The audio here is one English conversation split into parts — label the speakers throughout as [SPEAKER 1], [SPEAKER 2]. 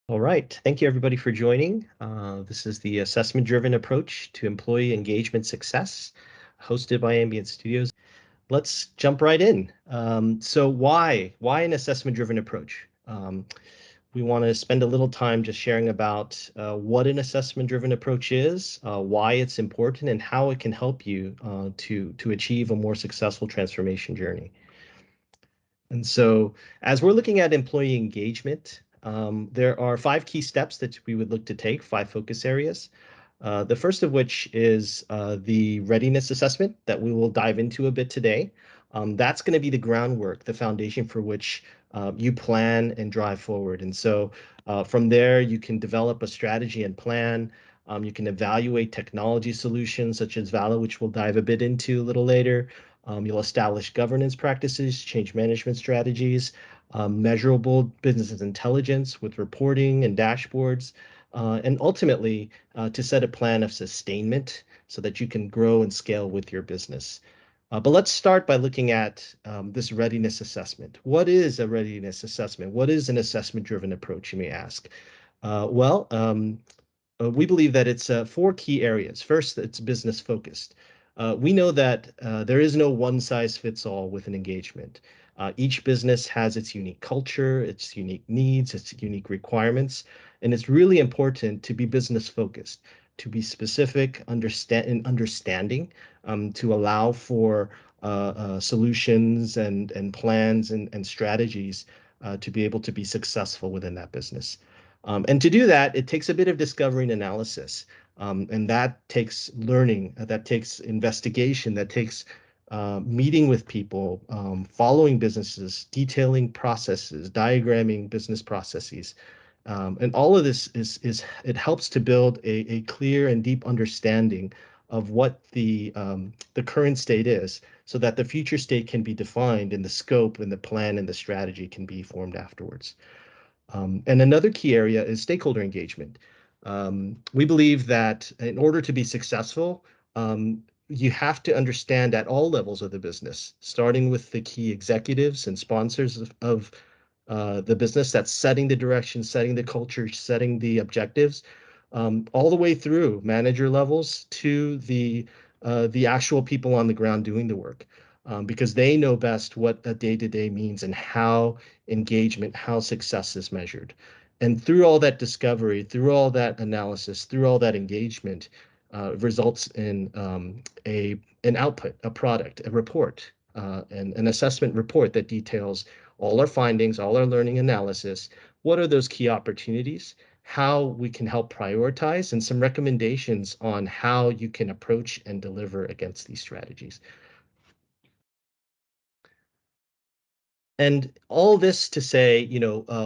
[SPEAKER 1] All right. Thank you, everybody, for joining. This is the assessment-driven approach to employee engagement success, hosted by Ambient Studios. Let's jump right in. So why an assessment-driven approach? We want to spend a little time just sharing about what an assessment-driven approach is, why it's important, and how it can help you to achieve a more successful transformation journey. And so as we're looking at employee engagement, there are 5 key steps that we would look to take, 5 focus areas. The first of which is the readiness assessment that we will dive into a bit today. That's going to be the groundwork, the foundation for which you plan and drive forward. And so from there, you can develop a strategy and plan. You can evaluate technology solutions such as Valo, which we'll dive a bit into a little later. You'll establish governance practices, change management strategies, measurable business intelligence with reporting and dashboards, and ultimately to set a plan of sustainment so that you can grow and scale with your business. But let's start by looking at this readiness assessment. What is a readiness assessment? What is an assessment-driven approach, you may ask? We believe that it's 4 key areas. First, it's business focused. We know that there is no one size fits all with an engagement. Each business has its unique culture, its unique needs, its unique requirements, and it's really important to be business focused, to be specific, understanding, to allow for solutions and plans and strategies to be able to be successful within that business. And to do that, it takes a bit of discovery and analysis. And that takes learning, that takes investigation, that takes meeting with people, following businesses, detailing processes, diagramming business processes. And all of this it helps to build a clear and deep understanding of what the current state is, so that the future state can be defined and the scope and the plan and the strategy can be formed afterwards. And another key area is stakeholder engagement. We believe that in order to be successful, you have to understand at all levels of the business, starting with the key executives and sponsors of the business that's setting the direction, setting the culture, setting the objectives, all the way through manager levels to the actual people on the ground doing the work, because they know best what a day-to-day means and how engagement, how success is measured. And through all that discovery, through all that analysis, through all that engagement, results in an output, a product, a report, an assessment report that details all our findings, all our learning analysis. What are those key opportunities? How we can help prioritize, and some recommendations on how you can approach and deliver against these strategies. And all this to say,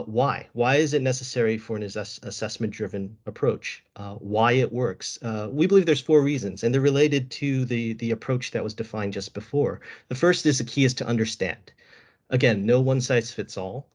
[SPEAKER 1] why? Why is it necessary for an assessment-driven approach? Why it works? We believe there's 4 reasons, and they're related to the approach that was defined just before. The first is the key is to understand. Again, no one size fits all.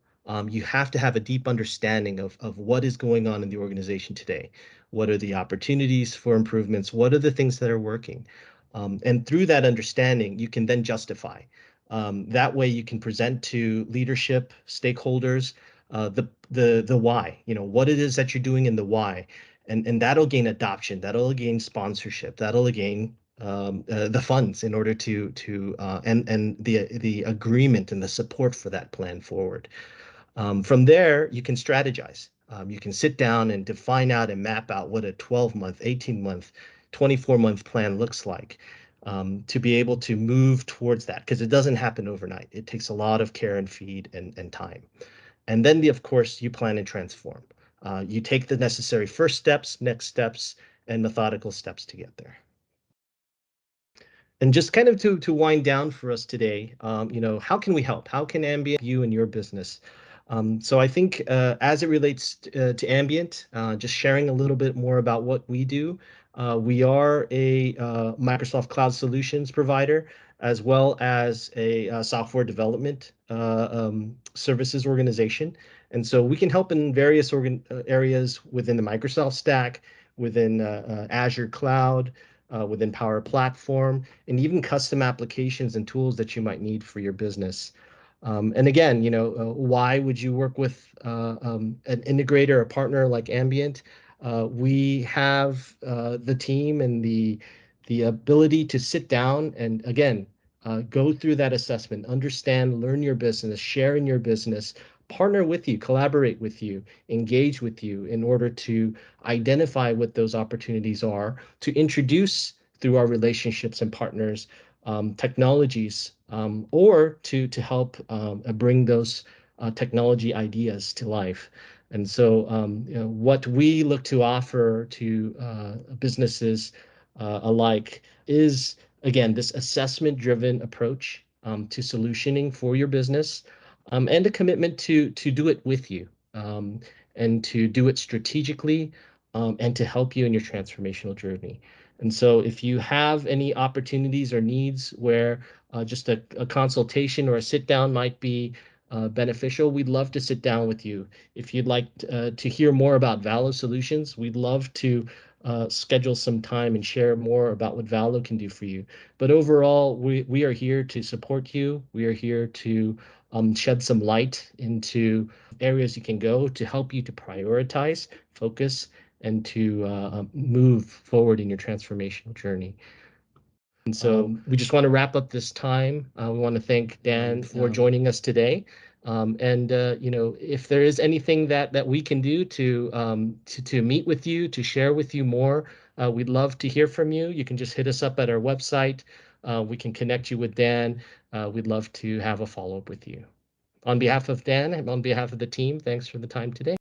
[SPEAKER 1] You have to have a deep understanding of what is going on in the organization today. What are the opportunities for improvements? What are the things that are working? And through that understanding, you can then justify. That way, you can present to leadership, stakeholders, the why. What it is that you're doing and the why, and that'll gain adoption. That'll gain sponsorship. That'll gain the funds in order and the agreement and the support for that plan forward. From there, you can strategize. You can sit down and define out and map out what a 12-month, 18-month, 24-month plan looks like, to be able to move towards that, because it doesn't happen overnight. It takes a lot of care and feed and time. And then, of course, you plan and transform. You take the necessary first steps, next steps, and methodical steps to get there. And just kind of to wind down for us today, how can we help? How can Ambient you and your business? So I think as it relates to Ambient, just sharing a little bit more about what we do. We are a Microsoft Cloud Solutions provider, as well as a software development services organization. And so we can help in various areas within the Microsoft stack, within Azure Cloud, within Power Platform, and even custom applications and tools that you might need for your business. And again, why would you work with an integrator, a partner like Ambient? We have the team and the ability to sit down and again go through that assessment, understand, learn your business, share in your business, partner with you, collaborate with you, engage with you in order to identify what those opportunities are, to introduce through our relationships and partners technologies or to help bring those technology ideas to life. And so, what we look to offer to businesses alike is, again, this assessment-driven approach to solutioning for your business, and a commitment to do it with you, and to do it strategically, and to help you in your transformational journey. And so if you have any opportunities or needs where just a consultation or a sit down might be beneficial, we'd love to sit down with you. If you'd like to hear more about Valo Solutions, we'd love to schedule some time and share more about what Valo can do for you. But overall, we are here to support you. We are here to shed some light into areas you can go to help you to prioritize, focus, and to move forward in your transformational journey. And so we just want to wrap up this time. We want to thank Dan for joining us today. And if there is anything that we can do to meet with you, to share with you more, we'd love to hear from you. You can just hit us up at our website. We can connect you with Dan. We'd love to have a follow-up with you. On behalf of Dan and on behalf of the team, thanks for the time today.